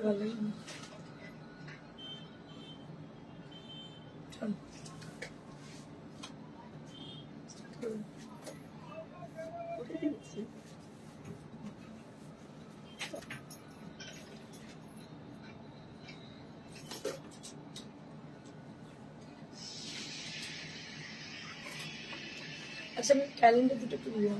ভালো লাগে আচ্ছা আমি ক্যালেন্ডার দুটো একটু দিয়ে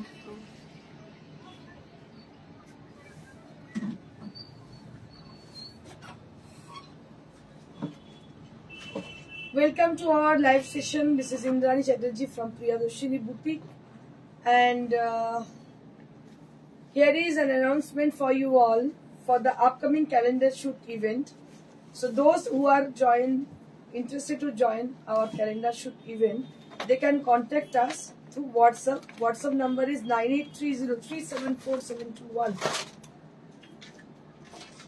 Welcome to our live session. This is Indrani Chatterjee from Priyadarshini Boutique, and here is an announcement for you all for the upcoming calendar shoot event. So those who are interested to join our calendar shoot event, they can contact us through WhatsApp. WhatsApp number is 9830374721.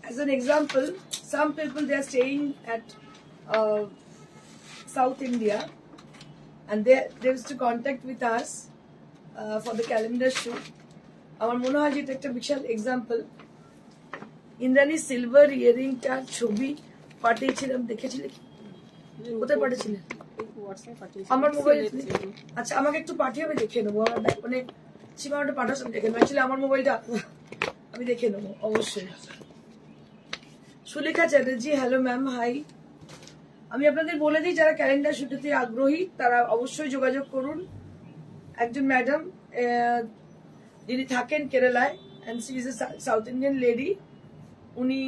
As an example, some people they are staying at South India, and they used to contact with us for the calendar shoot. আমার মনে হয় যে এটা একটা বিশাল example. Indrani silver ইয়ারিংটার ছবি পাঠিয়েছিলাম, দেখেছিলে কি? কোথায় পাঠিয়েছিলেন? আমার মোবাইল। আচ্ছা আমাকে একটু পাঠিয়ে আমি দেখে নেবো। আমার মানে সীমাটা পাঠাচ্ছি দেখে নেবো। অ্যাকচুয়ালি আমার মোবাইলটা আমি দেখে নেবো অবশ্যই। Sulekha Chatterjee, hello ma'am, hi. আমি আপনাদের বলে দিই যারা ক্যালেন্ডার শুটেতে আগ্রহী তারা অবশ্যই যোগাযোগ করুন। একজন ম্যাডাম যিনি থাকেন কেরালায়, and she is a south Indian lady, উনি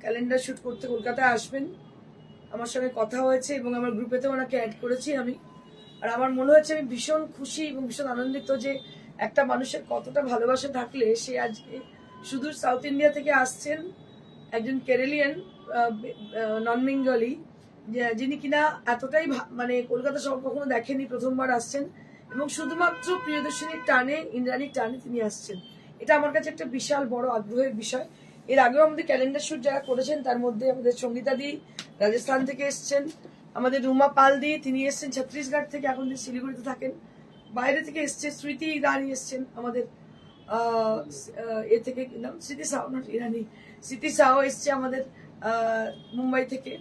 ক্যালেন্ডার শুট করতে কলকাতায় আসবেন। আমার সঙ্গে কথা হয়েছে এবং আমার গ্রুপেতে ওনাকে অ্যাড করেছি আমি। আর আমার মনে হচ্ছে আমি ভীষণ খুশি এবং ভীষণ আনন্দিত যে একটা মানুষের কতটা ভালোবাসা থাকলে সে আজকে শুধু সাউথ ইন্ডিয়া থেকে আসছেন, একজন কেরালিয়ান নন বেঙ্গলি, যিনি কিনা এতটাই মানে কলকাতা শহর কখনো দেখেনি, প্রথমবার আসছেন এবং শুধুমাত্র প্রিয়দর্শিনীর টানে, ইন্দ্রাণীর টানে তিনি আসছেন। এটা আমার কাছে একটা বিশাল বড় আগ্রহের বিষয়। এর আগেও আমাদের ক্যালেন্ডার শুট যারা করেছেন তার মধ্যে আমাদের সঙ্গীতা দি রাজস্থান থেকে এসছেন, আমাদের রুমা পাল দি তিনি এসছেন ছত্তিশগড় থেকে, এখন তিনি শিলিগুড়িতে থাকেন। বাইরে থেকে এসছে স্মৃতি ইরানি এসছেন আমাদের এ থেকে, নাম স্মৃতি সাউ, নট ইরানি, স্মৃতি সাউ এসছে আমাদের মুম্বাই থেকে।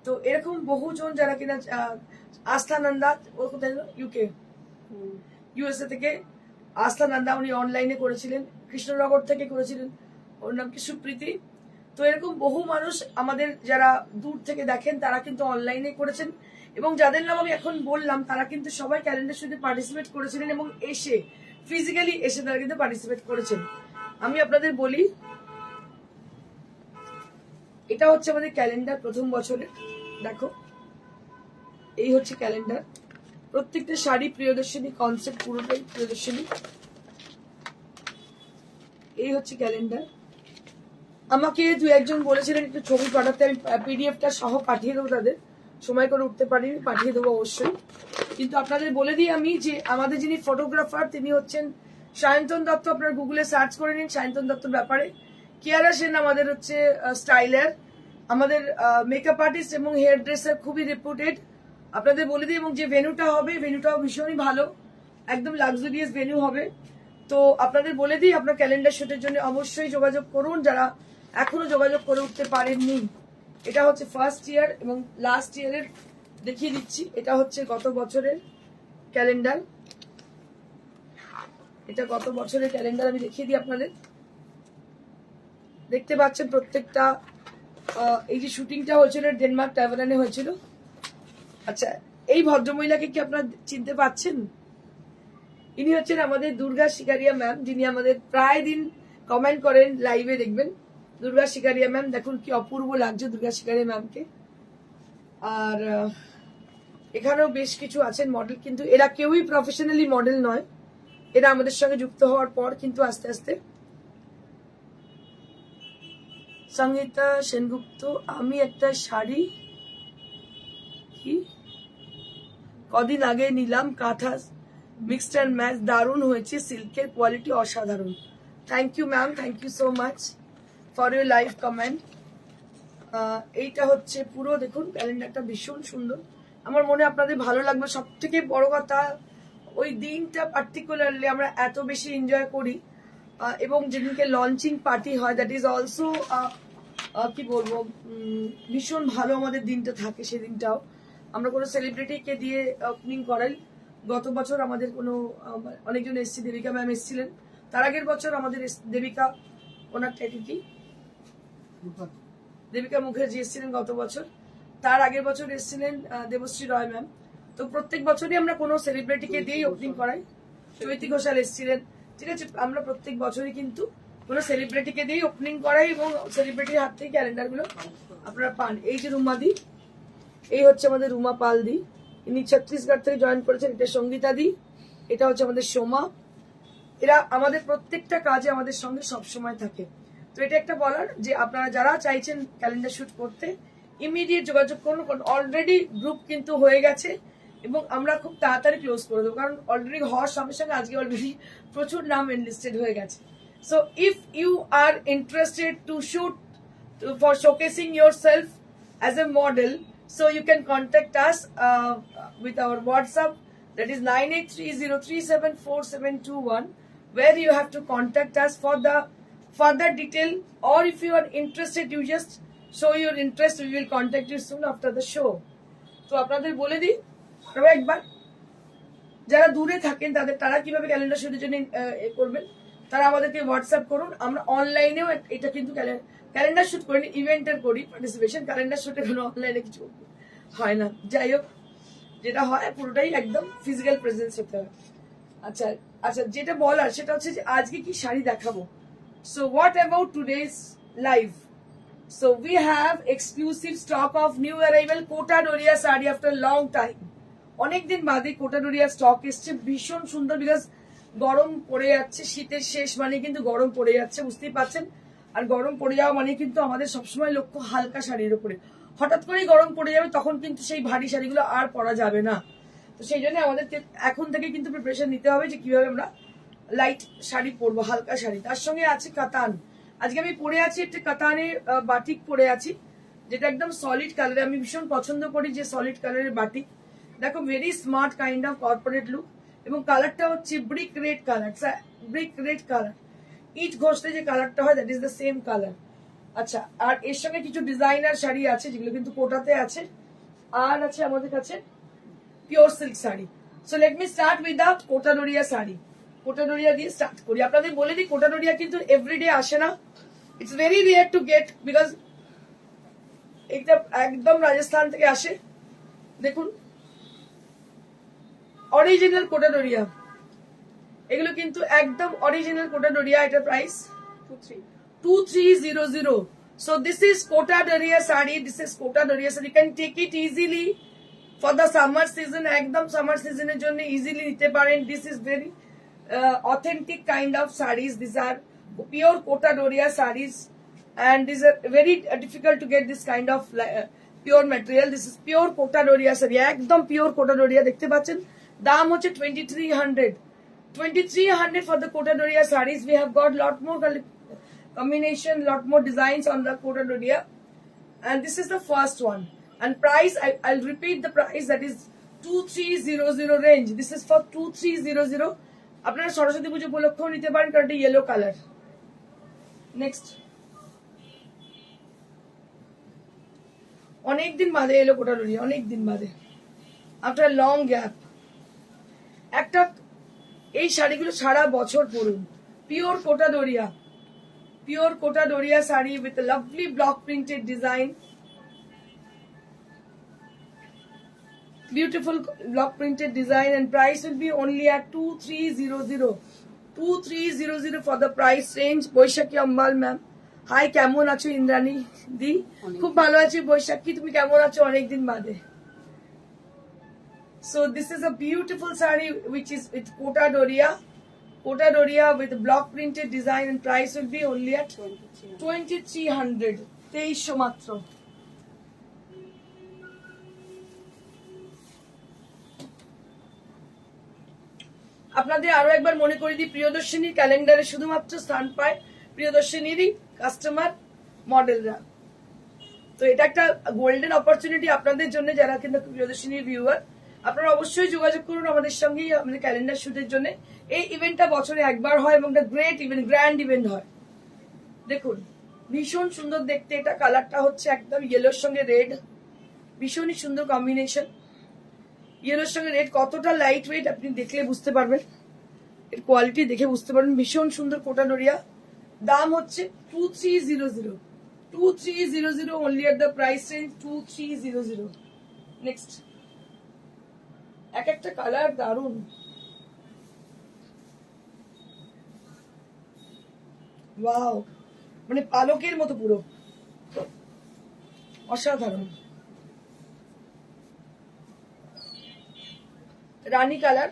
তো এরকম বহুজন যারা কিনা, আস্থা নন্দা ও কোথায়, ইউএসএ থেকে আস্থা নন্দা, উনি অনলাইনে করেছিলেন, কৃষ্ণনগর থেকে করেছিলেন, ওর নাম কি সুপ্রীতি। তো এরকম বহু মানুষ আমাদের যারা দূর থেকে দেখেন তারা কিন্তু অনলাইনে করেছেন, এবং যাদের নাম আমি এখন বললাম তারা কিন্তু সবাই ক্যালেন্ডার শুটে পার্টিসিপেট করেছিলেন এবং এসে ফিজিক্যালি এসে তারা কিন্তু পার্টিসিপেট করেছেন। আমি আপনাদের বলি, এটা হচ্ছে আমাদের ক্যালেন্ডার প্রথম বছরের। দেখো এই হচ্ছে ক্যালেন্ডার, প্রত্যেকটা শাড়ি প্রিয়দর্শিনী কনসেপ্ট, পুরোটাই প্রিয়দর্শিনী। এই হচ্ছে ক্যালেন্ডার। আমাকে দু একজন বলেছিলেন একটু ছবি পাঠাতে, আমি পিডিএফটা সহ পাঠিয়ে দেবো, তাদের সময় করে উঠতে পারিনি, পাঠিয়ে দেবো অবশ্যই। কিন্তু আপনাদের বলে দিই আমি যে আমাদের যিনি ফটোগ্রাফার তিনি হচ্ছেন সায়ন্তন দত্ত। আপনার গুগলে সার্চ করে নিন সায়ন্তন দত্তর ব্যাপারে। কিয়ারা সেন আমাদের হচ্ছে স্টাইলার, আমাদের মেকআপ আর্টিস্ট এবং হেয়ার ড্রেসার, খুবই রেপুটেড। আপনাদের বলে দিই, এবং যে ভেন্যুটা হবে ভেন্যুটাও ভীষণই ভালো, একদম লাক্সারিয়াস ভেন্যু হবে। তো আপনাদের বলে দিই আপনার ক্যালেন্ডার শুটের জন্য অবশ্যই যোগাযোগ করুন যারা এখনো যোগাযোগ করে উঠতে পারেননি। এটা হচ্ছে ফার্স্ট ইয়ার এবং লাস্ট ইয়ারের দেখিয়ে দিচ্ছি। এটা হচ্ছে গত বছরের ক্যালেন্ডার, এটা গত বছরের ক্যালেন্ডার আমি দেখিয়ে দিই আপনাদের। দেখতে পাচ্ছেন প্রত্যেকটা, এই যে শুটিংটা হয়েছিল ডেনমার্ক ট্যাভারানে হয়েছিল। আচ্ছা এই ভদ্রমহিলাকে কি আপনারা চিনতে পাচ্ছেন? ইনি হচ্ছেন আমাদের দুর্গা শিকারিয়া ম্যাম, যিনি আমাদের প্রায় দিন কমেন্ট করেন, লাইভে দেখবেন। দুর্গা শিকারিয়া ম্যাম, দেখুন কি অপূর্ব লাগছে দুর্গা শিকারিয়া ম্যামকে। আর এখানেও বেশ কিছু আছেন মডেল, কিন্তু এরা কেউই প্রফেশনালি মডেল নয়, এরা আমাদের সঙ্গে যুক্ত হওয়ার পর কিন্তু আস্তে আস্তে। সঙ্গীতা সেনগুপ্ত, আমি একটা শাড়ি কি কদিন আগে নিলাম, কাঁথা মিক্সড অ্যান্ড ম্যাচ, দারুণ হয়েছে, সিল্কের কোয়ালিটি অসাধারণ। Thank you ma'am, thank you so much for your live comment. এইটা হচ্ছে পুরো দেখুন ক্যালেন্ডারটা ভীষণ সুন্দর, আমার মনে আপনাদের ভালো লাগবে। সব থেকে বড় কথা ওই দিনটা পার্টিকুলারলি আমরা এত বেশি এনজয় করি, এবং যেদিনকে লঞ্চিং পার্টি হয় দ্যাট ইজ অলসো কি বলবো, ভীষণ ভালো আমাদের দিনটা থাকে। সেদিনটাও আমরা কোনো সেলিব্রিটিকে দিয়ে ওপেনিং করাই। গত বছর আমাদের কোনো অনেকজন এসছি, দেবিকা ম্যাম এসেছিলেন। তার আগের বছর আমাদের দেবিকা, ওনার টাইটেল কি, দেবিকা মুখার্জি এসেছিলেন গত বছর। তার আগের বছর এসেছিলেন দেবশ্রী রয় ম্যাম। তো প্রত্যেক বছরই আমরা কোনো সেলিব্রিটিকে দিয়েই ওপেনিং করাই। চৈতি ঘোষাল এসেছিলেন, ঠিক আছে। আমরা প্রত্যেক বছরই কিন্তু কোনো সেলিব্রিটিকে দিয়েই ওপেনিং করাই, এবং সেলিব্রিটির হাত থেকে ক্যালেন্ডার গুলো আপনারা পান। এই যে রুমাদি, এই হচ্ছে আমাদের রুমা পাল দি, ইনি ছত্তিশগড় থেকে জয়েন করেছেন। এটা সঙ্গীতা দি, এটা হচ্ছে আমাদের সোমা। এরা আমাদের প্রত্যেকটা কাজে আমাদের সঙ্গে সবসময় থাকে। তো এটা একটা বলার যে আপনারা যারা চাইছেন ক্যালেন্ডার শুট করতে, ইমিডিয়েট যোগাযোগ করুন, কারণ অলরেডি গ্রুপ কিন্তু হয়ে গেছে এবং আমরা খুব তাড়াতাড়ি ক্লোজ করে দেবো, কারণ অলরেডি হওয়ার সঙ্গে সঙ্গে আজকে অলরেডি প্রচুর নাম এনলিস্টেড হয়ে গেছে। So if you are interested to shoot for showcasing yourself as a model, so you can contact us with our WhatsApp, that is 9830374721, where you have to contact us for the further detail, or if you are interested, you just show your interest, we will contact you soon after the show. তো আপনাদের বলে দিই আরো একবার, যারা দূরে থাকেন তারা কিভাবে ক্যালেন্ডার শুটের জন্য করবেন, তারা আমাদেরকে হোয়াটসঅ্যাপ করুন। আমরা অনলাইনেও এটা কিন্তু ক্যালেন্ডার শুট করি, ইভেন্টের করি পার্টিসিপেশন। ক্যালেন্ডার শুটে কোনো অনলাইনে কিছু হয় না। যাই হোক, যেটা হয় পুরোটাই একদম ফিজিক্যাল প্রেজেন্স হতে হয়। আচ্ছা আচ্ছা, যেটা বলার সেটা হচ্ছে যে আজকে কি শাড়ি দেখাবো। So what about today's live? So we have exclusive stock of new arrival Kota Doria sari after long time. অনেকদিন বাদে কোটা ডোরিয়া স্টক এসছে, ভীষণ সুন্দর। বিকজ গরম পড়ে যাচ্ছে, শীতের শেষ মানে কিন্তু গরম পড়ে যাচ্ছে, বুঝতেই পারছেন। আর গরম পড়ে যাওয়া মানে কিন্তু আমাদের সবসময় লক্ষ্য হালকা শাড়ির উপরে। হঠাৎ করেই গরম পড়ে যাবে, তখন কিন্তু সেই ভারী শাড়িগুলো আর পরা যাবে না। তো সেই জন্য আমাদেরকে এখন থেকে কিন্তু প্রিপারেশন নিতে হবে যে কিভাবে আমরা লাইট শাড়ি পরবো, হালকা শাড়ি। তার সঙ্গে আছে কাতান। আজকে আমি পরে আছি একটা কাতানের বাটিক পরে আছি, যেটা একদম সলিড কালারে। আমি ভীষণ পছন্দ করি যে সলিড কালারের বাটিক। দেখো, very smart kind of corporate look, এবং কালারটা হচ্ছে brick red colour. Brick red colour, ইট ঘষতে যে কালারটা হয় that is the same colour. আচ্ছা, আর এর সঙ্গে কিছু ডিজাইনার শাড়ি আছে যেগুলো কিন্তু কোটাতে আছে, আর আছে আমাদের কাছে pure silk sari. So let me start with the Kota Doria sari. Kota Doria দিয়ে স্টার্ট করি। আপনাদের বলে দিই, কোটা ডোরিয়া কিন্তু এভরিডে আসে না, it's very rare to get, because এটা একদম রাজস্থান থেকে আসে। দেখুন, অরিজিনাল কোটা ডোরিয়া, এগুলো কিন্তু একদম অরিজিনাল কোটা ডোরিয়া। এটার price 2300. So this is Kota Doriya sari. This is Kota Doriya sari. You can take it easily for the summer season. Ekdam summer season er jonne easily nite paren. This is very authentic kind of sarees. These are pure Kota Doriya sarees, and these are very difficult to get this kind of pure material. This is pure Kota Doriya sari. Ekdam pure Kota Doriya dekhte pacchen. Dam hocche 2300. 2300 for the Kota Doriya sarees. We have got lot more combination, lot more designs on the Kota Doriya, and this is the first one. And price, I'll repeat the price, that is 2300 range. This is for 2300. আপনারা সরস্বতী পুজো উপলক্ষেও নিতে পারেন, কারণ এটা yellow colour. Next, অনেকদিন বাদে এলো কোটা Doria, অনেকদিন বাদে, আফটার লং গ্যাপ। একটা এই শাড়িগুলো সারা বছর পরুন। Pure quota Doria, pure Kota Doriya sari with a lovely block printed design. Beautiful block printed design, and price will be only at 2300. 2300 for the price range. Boishakhi Ambal ma'am, hi, কেমন আছো ইন্দ্রাণী দি? খুব ভালো আছি বৈশাখী, তুমি কেমন আছো অনেকদিন বাদে? So this is a beautiful sari which is with Kota Doriya. Kota Doriya with block printed design, and price will be only at 2300. 2300 মাত্র। আপনাদের আরো একবার মনে করে দিই, প্রিয়দর্শিনী ক্যালেন্ডারে শুধুমাত্র স্থান পায় প্রিয়দর্শিনীরই কাস্টমার মডেলরা। তো এটা একটা গোল্ডেন অপরচুনিটি আপনাদের জন্য, যারা কিন্তু প্রিয়দর্শিনীর ভিউয়ার। আপনারা অবশ্যই যোগাযোগ করুন আমাদের সঙ্গে আমাদের ক্যালেন্ডার শুটের জন্য। এই ইভেন্টটা বছরে একবার হয় এবং একটা গ্রেট ইভেন্ট, গ্র্যান্ড ইভেন্ট হয়। দেখুন ভীষণ সুন্দর দেখতে, এটা কালারটা হচ্ছে একদম ইয়েলোর সঙ্গে রেড, ভীষণই সুন্দর কম্বিনেশন। ইয়েলোর সঙ্গে রেড কতটা লাইট ওয়েট আপনি দেখলে বুঝতে পারবেন, এর কোয়ালিটি দেখে বুঝতে পারবেন। ভীষণ সুন্দর কোটা ডোরিয়া। দাম হচ্ছে 2300, 2300 only at the price range 2300। Next, এক একটা কালার দারুন। ওয়াও, মানে পালকের মতো পুরো অসাধারণ। রানী কালার,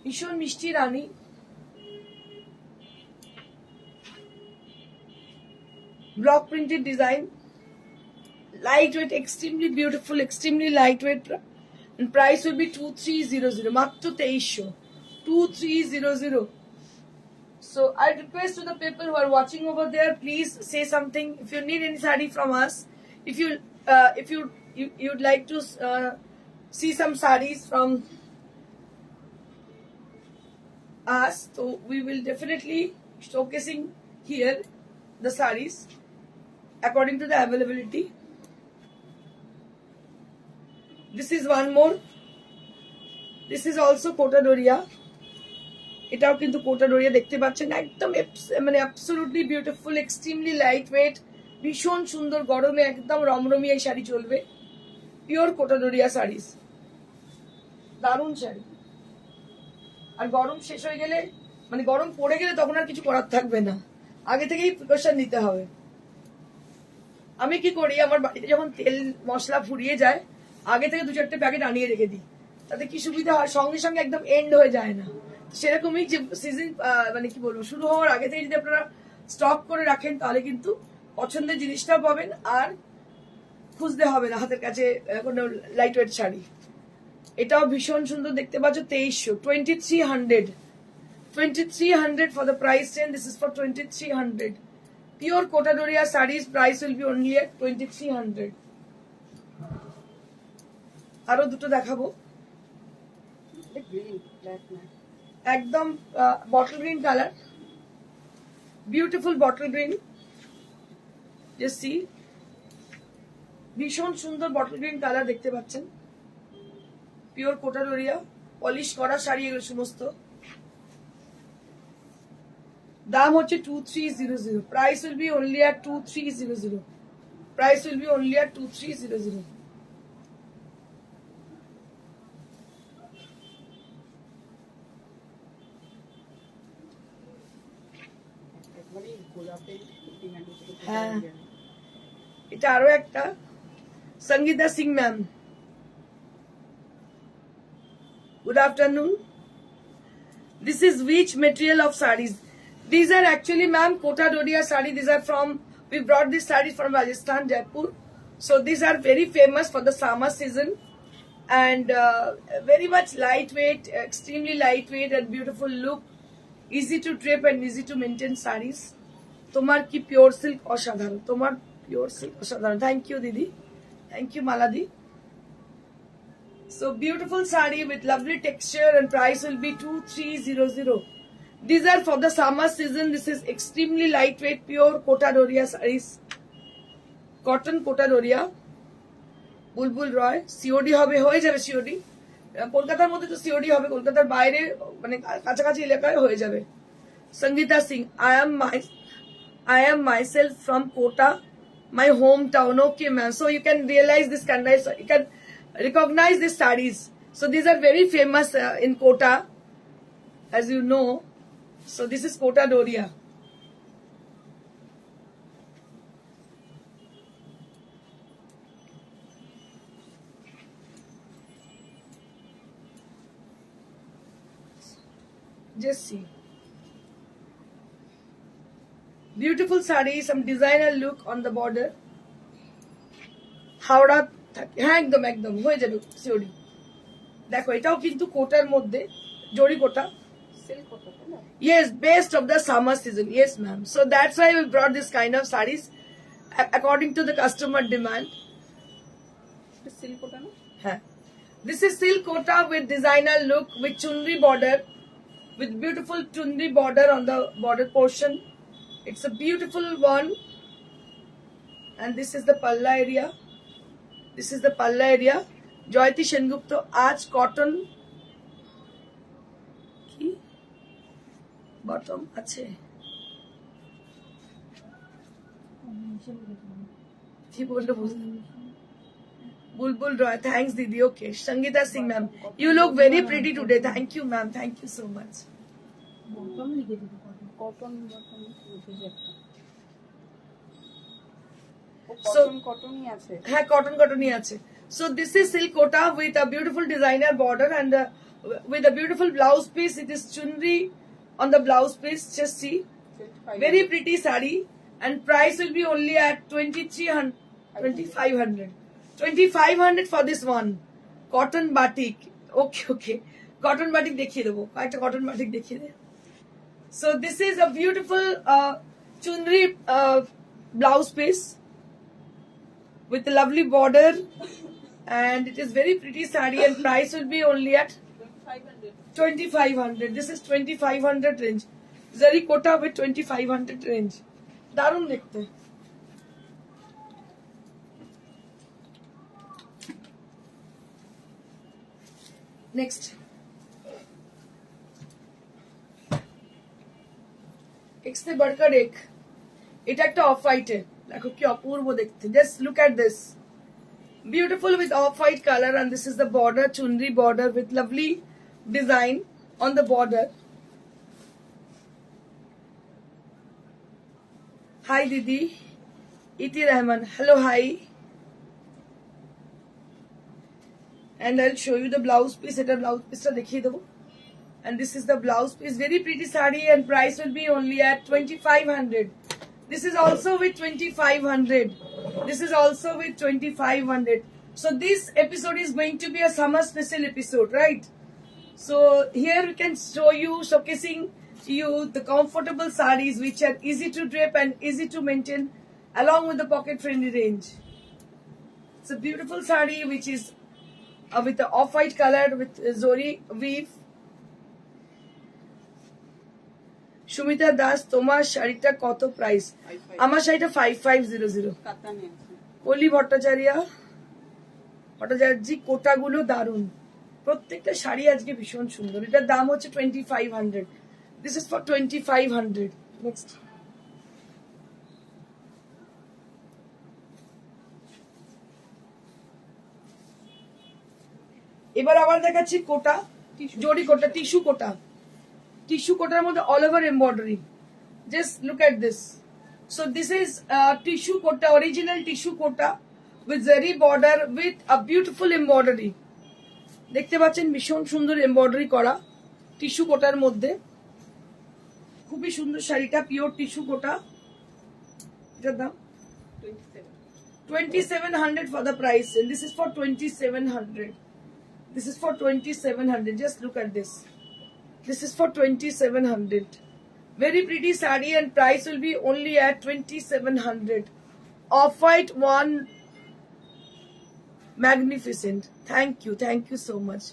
ভীষণ মিষ্টি রানী। Block printed design, light weight, extremely beautiful, extremely light weight. Price will be 2300, মাত্র 2300, 2300। So I request to the people who are watching over there, please say something. If you need any sari from us, if you'd like to see some saris from us, so we will definitely showcasing here the saris according to the availability. This is one more. This is also Kota Doria. এটাও কিন্তু কোটা Doria দেখতে পাচ্ছেন, একদম মানে absolutely beautiful, extremely light wait, ভীষণ সুন্দর। গরমে একদম রমরমি এই শাড়ি চলবে। পিওর কোটা ডোরিয়া শাড়িস, দারুণ শাড়ি। আর গরম শেষ হয়ে গেলে, মানে গরম পড়ে গেলে তখন আর কিছু করার থাকবে না, আগে থেকেই প্রিকশন নিতে হবে। আমি কি করি, আমার বাড়িতে যখন তেল মশলা ফুরিয়ে যায় আগে থেকে 2-4টে প্যাকেট আনিয়ে রেখে দিই, তাতে কি সুবিধা হয়, সঙ্গে সঙ্গে একদম এন্ড হয়ে যায় না। সেরকমই যে সিজন মানে কি বলবো শুরু হওয়ার আগে থেকে যদি আপনারা স্টক করে রাখেন তাহলে কিন্তু পছন্দের জিনিসটাও পাবেন আর খুঁজতে হবে না হাতের কাছে কোনো লাইট ওয়েট শাড়ি। এটাও ভীষণ সুন্দর দেখতে পাচ্ছ, 2300, 2300, 2300 for the price range. This is for 2300. Pure Kota Doria sarees price will be only at 2300. আরো দুটো দেখাবো, একদম bottle green colour, beautiful bottle green. ভীষণ সুন্দর বটল গ্রিন কালার দেখতে পাচ্ছেন, পিওর কোটা ডোরিয়া, পলিশ করা শাড়ি এগুলো সমস্ত। দাম হচ্ছে 2300, price will be only at 2300, price will be only at 2300। হ্যাঁ, এটা আরো একটা Sangeeta Singh ma'am, good afternoon. This is which material of sarees? These are actually ma'am Kota Doria sari. These are from, we brought this sarees from Rajasthan, Jaipur. So these are very famous for the summer season and very much lightweight, extremely lightweight and beautiful look, easy to drape and easy to maintain sarees. তোমার কি pure silk অসাধারণ, তোমার pure silk অসাধারণ। Thank you দিদি, thank you মালাদি। So beautiful saree with lovely texture and price will be 2300. These are for the summer season. This is extremely lightweight, pure Kota Doria sarees. Cotton Kota Doria. Bulbul Roy, COD হবে, হয়ে যাবে COD. কলকাতার মধ্যে তো COD হবে, কলকাতার বাইরে মানে কাছাকাছি এলাকায় হয়ে যাবে। Sangeeta Singh, I am myself from Kota, my hometown. Okay ma'am, so you can realize this kind of, you can recognize these sarees. So these are very famous in Kota, as you know. So this is Kota Doria. Just see. Beautiful saree, some designer look on the border. Howrah থাকে, হ্যাঁ একদম একদম হয়ে যাবে COD. দেখো এটাও কিন্তু কোটার মধ্যে, zari kota, silk kota, yes, best of the summer season. Yes ma'am, so that's why we brought this kind of sarees according to the customer demand. Silk kota না, হ্যাঁ This is silk kota with designer look with chunri border, with beautiful chunri border on the border portion. It's a beautiful one. And this is the palla area. This is the palla area. Jayati Sengupta aaj cotton ki bottom ache ki bollo bujhte Bulbul Roy, thanks Didi. Okay, Sangeeta Singh ma'am, you look very pretty today. Thank you ma'am, thank you so much. So হ্যাঁ cotton cotton আছে. So this is silk kota with a beautiful designer border and with a beautiful blouse piece. It is chunri on the blouse piece. Just see, very pretty sari, and price will be only at 2500. 2500 for this one. Cotton batik. Okay. Cotton batik দেখিয়ে দেবো. কয়েকটা cotton batik দেখিয়ে দে. So this is a beautiful chunri blouse piece with a lovely border, and it is very pretty sari, and price will be only at 2500. This is 2500 range. Zari kota with 2500 range. দারুণ দেখতে. Next. X से बढ़कर एक. এটা একটা of হোয়াইটে. দেখো কি অপূর্ব দেখতে. Just look at this. Beautiful with off-white color, and this is the border, chunri border with lovely design on the border. Hi Didi. Iti Rahman. Hello, hi. And I'll show you the blouse piece. Eta blouse piece ta dekhiye debo. And this is the blouse piece. Very pretty sari, and price will be only at 2500. This is also with 2500. This is also with 2500. So this episode is going to be a summer special episode, right? So here we can show you, showcasing you the comfortable sarees which are easy to drape and easy to maintain, along with the pocket friendly range. It's a beautiful saree which is with the off-white color with zori weave. Sumita Das, তোমার শাড়িটা কত price? আমার শাড়িটা 5500. পল্লী ভট্টাচার্য কোটাগুলো দারুন, প্রত্যেকটা শাড়ি আজকে ভীষণ সুন্দর. এটার দাম হচ্ছে 2500. This is for 2500. নেক্সট. এবার আবার দেখাচ্ছি কোটা, জরি কোটা, টিস্যু কোটা. টিস্যু কোটার মধ্যে all over embroidery. Just look at this. So this is tissue kota, original tissue kota with zari border with a beautiful embroidery. দেখতে পাচ্ছেন ভীষণ সুন্দর এমব্রয়ডারি করা টিস্যু কোটার মধ্যে. খুবই সুন্দর শাড়িটা, পিওর টিস্যু কোটা. এটার দাম 2700 for the price, and this is for 2700. This is for 2700. Just look at this. This is for 2700. Very pretty saree, and price will be only at 2700. Off-white one, magnificent. Thank you so much.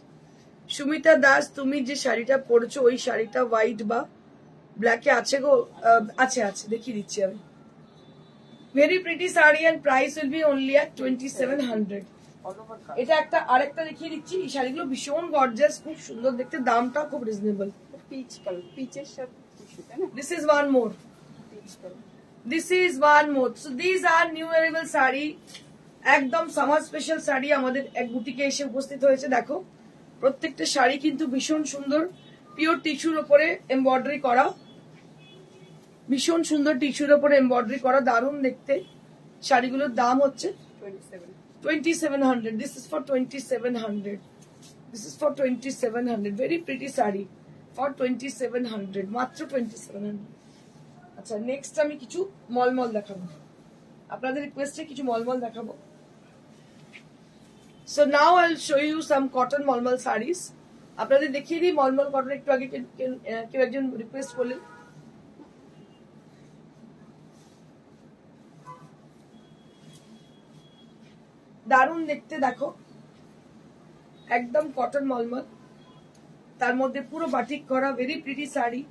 Sumita Das, তুমি যে শাড়িটা পরেছো ওই শাড়িটা white বা ব্ল্যাকে আছে গো? আছে, দেখিয়ে দিচ্ছি আমি. Very pretty sari, and price will be only at 2700. এটা একটা আরেকটা দেখিয়ে দিচ্ছি. এই শাড়িগুলো ভীষণ গর্জিয়াস, খুব সুন্দর দেখতে, দামটা খুব রিজনেবল. পিচ কালার, পিচের সাথে টিস্যুটা না. This is one more. This is one more. So these are new arrival sari, একদম সামার স্পেশাল শাড়ি আমাদের এক বুটিকে এসে উপস্থিত হয়েছে. দেখো প্রত্যেকটা শাড়ি কিন্তু ভীষণ সুন্দর, পিওর টিস্যুর উপরে এমব্রয়ডারি করা, ভীষণ সুন্দর টিস্যুর উপরে এমব্রয়ডারি করা, দারুণ দেখতে. শাড়িগুলোর দাম হচ্ছে 2700. This is for 2700. This is for 2700. Very pretty saree for 2700. মাত্র 2700. আচ্ছা, নেক্সট আমি কিছু মলমল দেখাবো, আপনাদের রিকোয়েস্টে কিছু মলমল দেখাবো. So now I'll show you some cotton মলমল sarees. আপনাদের দেখিয়ে দিই মলমল কটন. একটু আগে কেউ একজন রিকোয়েস্ট করলেন. দারুণ দেখতে, দেখো একদম কটন মলমল, তার মধ্যে পুরো বাটিক করা, ভেরি প্রিটি শাড়ি।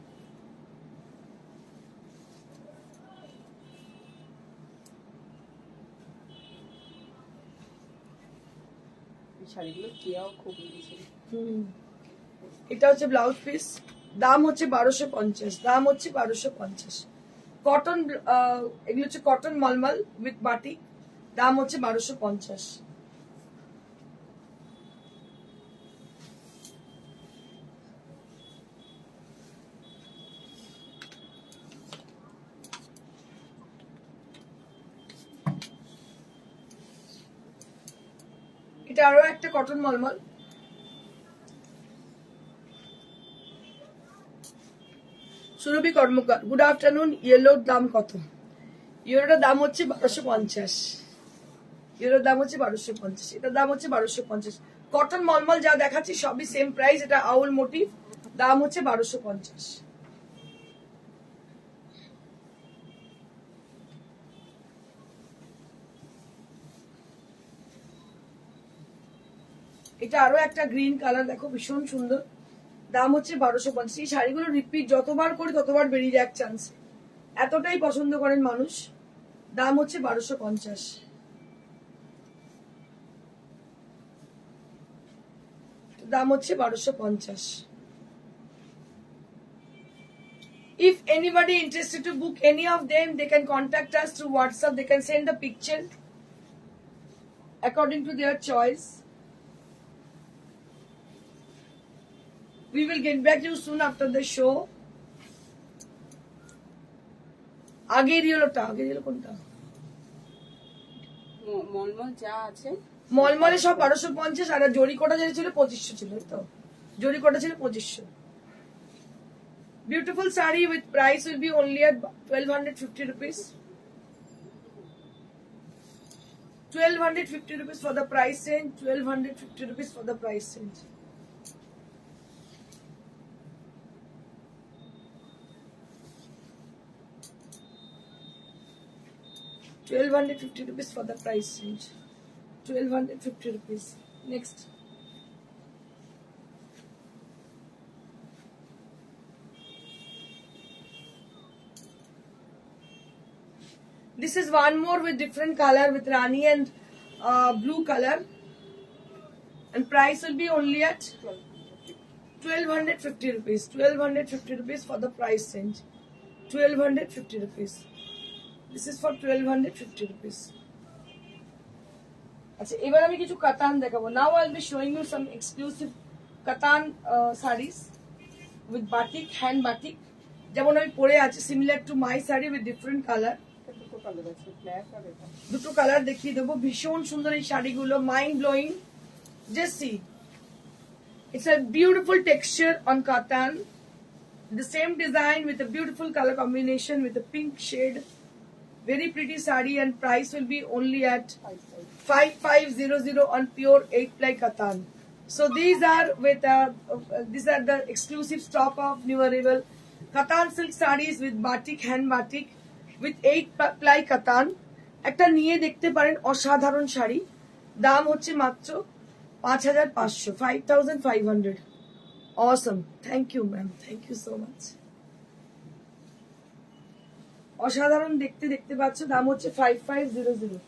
শাড়িগুলো কেয়াও খুব মিলেছে। এটা হচ্ছে ব্লাউজ পিস, দাম হচ্ছে 1250, দাম হচ্ছে 1250। কটন, এগুলো হচ্ছে কটন মলমল উইথ বাটিক, দাম হচ্ছে 1250। এটা আরো একটা কটন মলমল, সুরভি কর্মকার, গুড আফটারনুন। ইয়েলোর দাম কত? ইয়েলোটার দাম হচ্ছে 1250, ইয়েলোর দাম হচ্ছে 1250, এটার দাম হচ্ছে 1250। কটন মলমল যা দেখাচ্ছি সবই সেম প্রাইস। এটা আউল মোটিভ, দাম হচ্ছে 1250। এটা আরো একটা গ্রিন কালার, দেখো ভীষণ সুন্দর, দাম হচ্ছে 1250। এই শাড়িগুলো রিপিট যতবার করি ততবার বেরিয়ে যায় এক চান্স, এতটাই পছন্দ করেন মানুষ। দাম হচ্ছে 1250। দাম হচ্ছে 1250। If anybody interested to book any of them, they can contact us through WhatsApp. They can send the picture according to their choice. We will get back to you soon after the show. আগের ইয়েলোটা, আগের yellow কোনটা? মলমল যা আছে মলমলে সব 1250, আর জরিকোটা যেটা ছিল 2500 ছিল, তো জরিকোটা ছিল 2500। Beautiful saree with price will be only at 1250 rupees. 1250 rupees for the price range. 1250 rupees for the price range. ₹1250 for the price range. 1250 rupees. Next. This is one more with different color, with Rani and blue color, and price will be only at 1250 rupees. 1250 rupees for the price range. 1250 rupees. This is for 1250 rupees. আচ্ছা, এবার আমি কিছু কাতান দেখাবো। Now I'll be showing you some exclusive কাতান sarees with batik, hand batik. যেমন আমি পরে আছি similar to my saree with different color. দুটো কালার দেখিয়ে দেবো, ভীষণ সুন্দর এই শাড়িগুলো, mind blowing. Just see, it's a beautiful texture on katan, the same design with a beautiful color combination with a pink shade, very pretty saree, and price will be only at 5500 on pure 8-ply katan. So these are the exclusive stock of new arrival katan silk sarees with batik, hand batik with 8-ply katan. একটা নিয়ে দেখতে পারেন, অসাধারণ শাড়ি, দাম হচ্ছে মাত্র 5500, 5500। Awesome. Thank you, ma'am. Thank you so much. অসাধারণ দেখতে, দেখতে পাচ্ছ, দাম হচ্ছে 5500।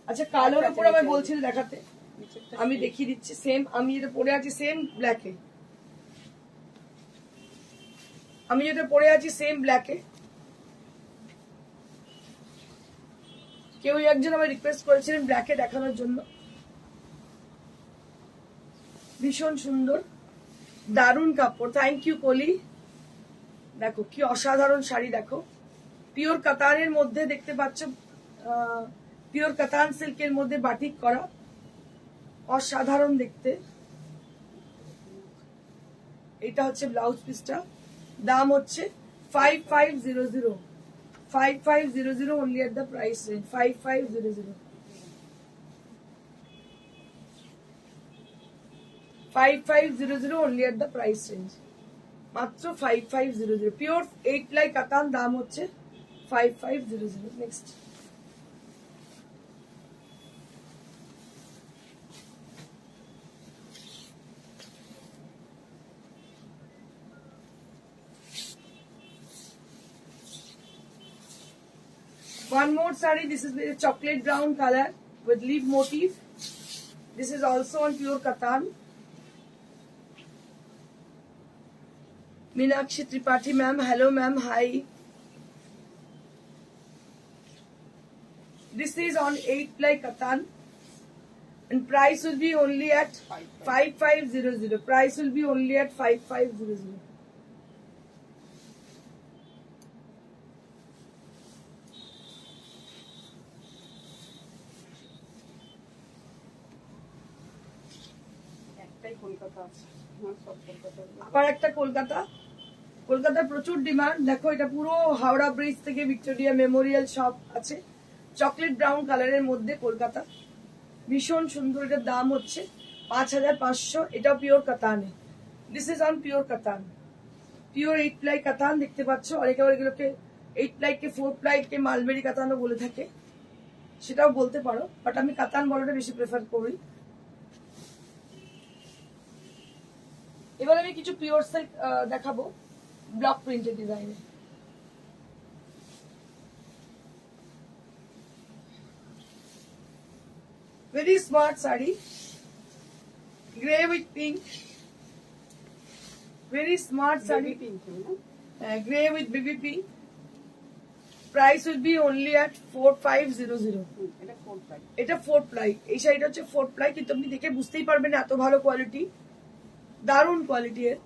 আচ্ছা, কালোর উপর আমি বলছিল দেখাতে, আমি দেখিয়ে দিচ্ছি। সেম আমি যেটা পরে আছি সেম ব্ল্যাকে, আমি যেটা পরে আছি সেম ব্ল্যাকে। কেউ একজন আমায় রিকোয়েস্ট করেছিলেন ব্ল্যাকে দেখানোর জন্য। ভীষণ সুন্দর, দারুণ কাপড়। থ্যাংক ইউ কলি। দেখো কি অসাধারণ শাড়ি, দেখো পিওর কাতানের মধ্যে দেখতে পাচ্ছ, পিওর কাতান সিল্কের মধ্যে বাটিক করা, অসাধারণ দেখতে। এটা হচ্ছে ব্লাউজ পিসটা, দাম হচ্ছে 5500, 5500 only at the price range, 5500, 5500 only at the price range, মাত্র 5500, পিওর 8-ply কাতান, দাম হচ্ছে 5500। Next, One more saree. This is with a chocolate brown color with leaf motif. This is also on pure katan. Meenakshi Tripathi ma'am, hello ma'am, hi. This is on 8 ply katan. And price will be only at 5500. Price will be only at 5500. একটাই কলকাতা আছে, আমার সব কলকাতা। আবার একটা কলকাতা। কলকাতার প্রচুর demand. দেখো এটা পুরো হাওড়া ব্রিজ থেকে ভিক্টোরিয়া মেমোরিয়াল সব আছে। চকলেট ব্রাউন কালারের মধ্যে কলকাতা, ভীষণ সুন্দর। এটার দাম হচ্ছে 5500। এটাও পিওর কাতানে। This is on pure katan, pure 8 ply katan. দেখতে পাচ্ছ, অনেকে আবার এগুলোকে 8 প্লাই কে 4 প্লাই কে মালবেরি কাতানও বলে থাকে, সেটাও বলতে পারো, বাট আমি কাতান বলাটা বেশি প্রেফার করি। এবার আমি কিছু পিওর সিল্ক দেখাবো ব্লক প্রিন্টেড ডিজাইনে। Very smart saree, grey with pink. Very smart saree, pink না? grey with baby pink. Price will be only at 4500. এটা 4 প্রাইস। এটা 4 ply, এই শাড়িটা হচ্ছে 4 ply, কিন্তু আপনি দেখে বুঝতেই পারবেন এত ভালো কোয়ালিটি, দারুণ কোয়ালিটি। এর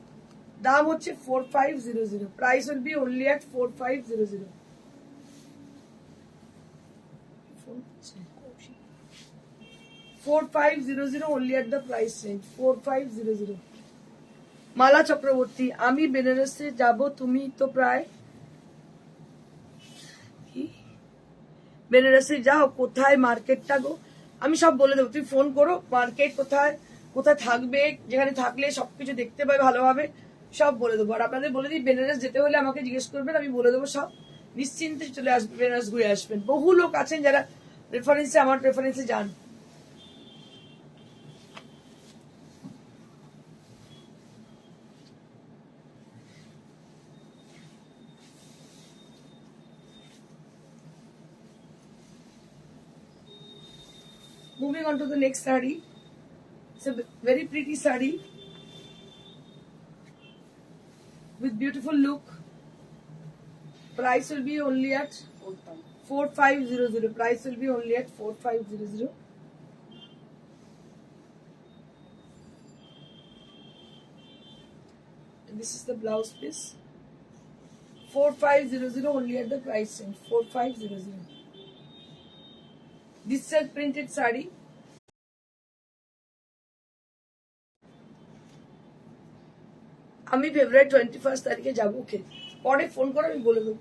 দাম হচ্ছে 4500। Price will be only at 4500। 4500 only at the price range, 4500। মালা চক্রবর্তী, আমি বেনারসে যাব, তুমি তো প্রায় বেনারসে যাও, কোথায় মার্কেটটা গো? আমি সব বলে দেবো, তুমি ফোন করো, মার্কেট কোথায় কোথায় থাকবে, যেখানে থাকলে সবকিছু দেখতে পাবে ভালোভাবে, সব বলে দেবো। আর আপনাদের বলে দিই, বেনারস যেতে হলে আমাকে জিজ্ঞেস করবেন, আমি বলে দেবো সব। নিশ্চিন্তে চলে আসবেন, বেনারস ঘুরে আসবেন। বহু লোক আছেন যারা রেফারেন্সে, আমার রেফারেন্সে যান। Moving on to the next saree. It's a very pretty saree with beautiful look. Price will be only at 4500. Price will be only at 4500. And this is the blouse piece. 4500 only at the price range. 4500. This self printed saree. আমি ফেব্রুয়ারি 21 তারিখে যাবো। ওকে, পরে phone করে আমি বলে দেবো।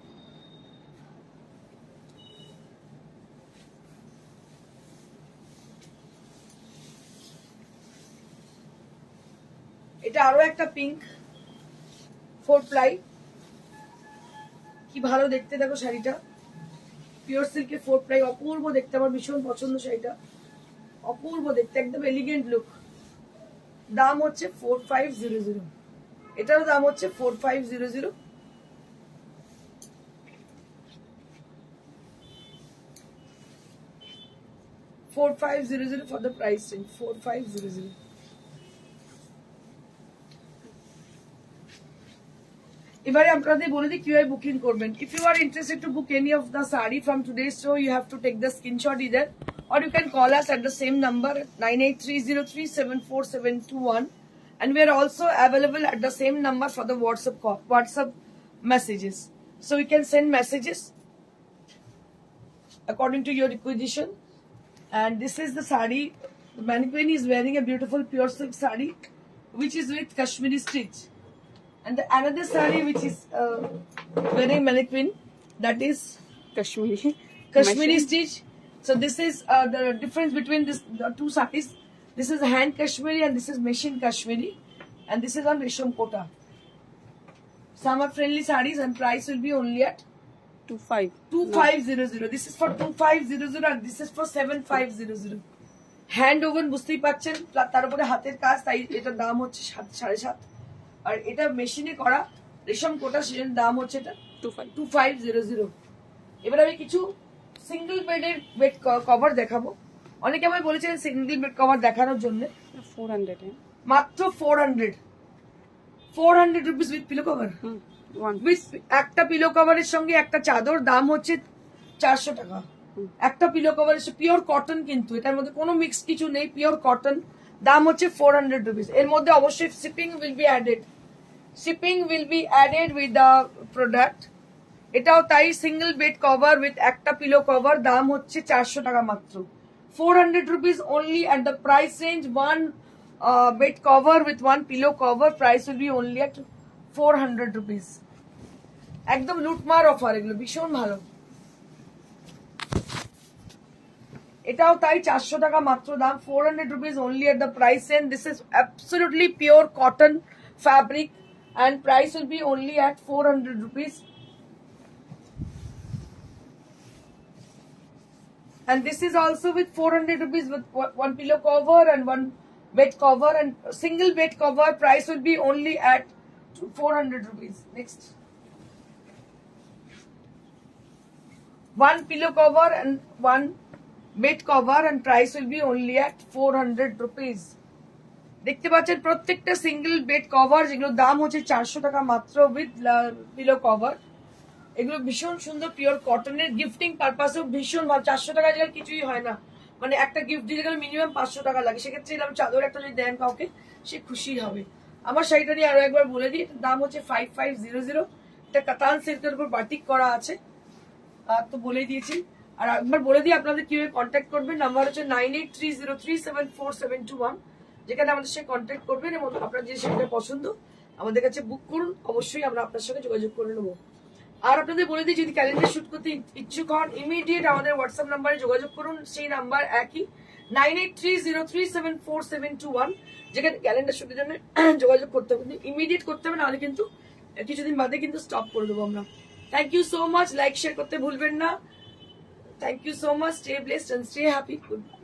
এটা আরো একটা পিঙ্ক 4 প্লাই, কি ভালো দেখতে। দেখো শাড়িটা পিওর সিল্কের 4 প্লাই, অপূর্ব দেখতে, আমার ভীষণ পছন্দ শাড়িটা, অপূর্ব দেখতে, একদম এলিগেন্ট লুক। দাম হচ্ছে 4500। এটারও দাম হচ্ছে 4500। $4500 for the price range, 4500। এবারে আপনাদের বলে দিই কিভাবে বুকিং করবেন। If you are interested to book any of the sari from today's show, you have to take the screenshot either, or you can call us at the same number 9830374721, and we are also available at the same number for the WhatsApp messages. So you can send messages according to your requisition. And this is the sari. The mannequin is wearing a beautiful pure silk sari, which is with Kashmiri stitch. And the another sari which is wearing mannequin, that is Kashmiri stitch. So this is the difference between the two saris. This is hand Kashmiri and this is machine Kashmiri, and this is on Resham Kota. Summer friendly sarees, and price will be only at 2500. This is for 2500 and this is for 7500. Hand woven বুঝতেই পাচ্ছেন, তার উপরে হাতের কাজ, তাই এটার দাম হচ্ছে 7.5। আর এটা মেশিনে করা রেশম কোটা, সেটার দাম হচ্ছে এটা 2500। এবার আমি কিছু সিঙ্গেল বেডের বেড কভার দেখাবো। অনেকে আমায় বলেছেন সিঙ্গেল বেড কভার দেখানোর জন্য। 400 মাত্র 400 rupees with pillow cover. With একটা পিলো কভারের সঙ্গে একটা চাদর, দাম হচ্ছে 400 টাকা। একটা পিলো কভারের পিওর কটন, কিন্তু এটার মধ্যে কোনো মিক্স কিছু নেই, পিওর কটন, দাম হচ্ছে 400 রুপিস। এর মধ্যে অবশ্যই shipping will be added, shipping will be added with the product. এটাও তাই, সিঙ্গেল বেড কভার উইথ একটা পিলো কভার, দাম হচ্ছে 400 টাকা মাত্র। 400 rupees only at the price range. One bed cover with one pillow cover price will be only at 400 rupees. একদম লুটমার offer, এগুলো ভীষণ ভালো। এটাও তাই 400 টাকা মাত্র দাম, 400 rupees only at the price range. This is absolutely pure cotton fabric and price will be only at 400 rupees. And this is also with 400 rupees with one pillow cover and one bed cover, and single bed cover price will be only at 400 rupees. Next. One pillow cover and one bed cover and price will be only at 400 rupees. দেখতে পাচ্ছেন প্রত্যেকটা single bed cover, যেগুলো দাম হচ্ছে 400 টাকা মাত্র with pillow cover. এগুলো ভীষণ সুন্দর, পিওর কটনের, গিফটিং পারপাসেও ভীষণ ভালো। 400 টাকা জায়গায় কিছুই হয় না, মানে একটা গিফট দিতে গেলে মিনিমাম 500 টাকা লাগে। সেক্ষেত্রে এরকম চাদর একটা যদি দেন কাউকে, সে খুশি হবে। আমার শাড়িটা নিয়ে আরো একবার বলে দিই, এটার দাম হচ্ছে 5500। এটা কাতান সিল্কের উপর বাটিক করা আছে, তো বলে দিয়েছি। আর একবার বলে দিই আপনাদের কিভাবে কন্ট্যাক্ট করবেন। নাম্বার হচ্ছে 9830374721, যেখানে আমাদের সাথে কন্ট্যাক্ট করবেন এবং আপনার যে শাড়িটা পছন্দ আমাদের কাছে বুক করুন, অবশ্যই আমরা আপনার সঙ্গে যোগাযোগ করে নেবো। আর আপনাদের বলে দিই, যদি ক্যালেন্ডার শুট করতে ইচ্ছুক হন, ইমিডিয়েট আমাদের হোয়াটসঅ্যাপ নাম্বারে যোগাযোগ করুন। সেই নাম্বার একই, 9830374721, যেখানে ক্যালেন্ডার শুটের জন্য যোগাযোগ করতে হবে, ইমিডিয়েট করতে হবে, নাহলে কিন্তু কিছুদিন বাদে কিন্তু স্টপ করে দেবো আমরা। Thank you so much, like share করতে ভুলবেন না। Thank you so much, stay blessed and stay happy, good bye.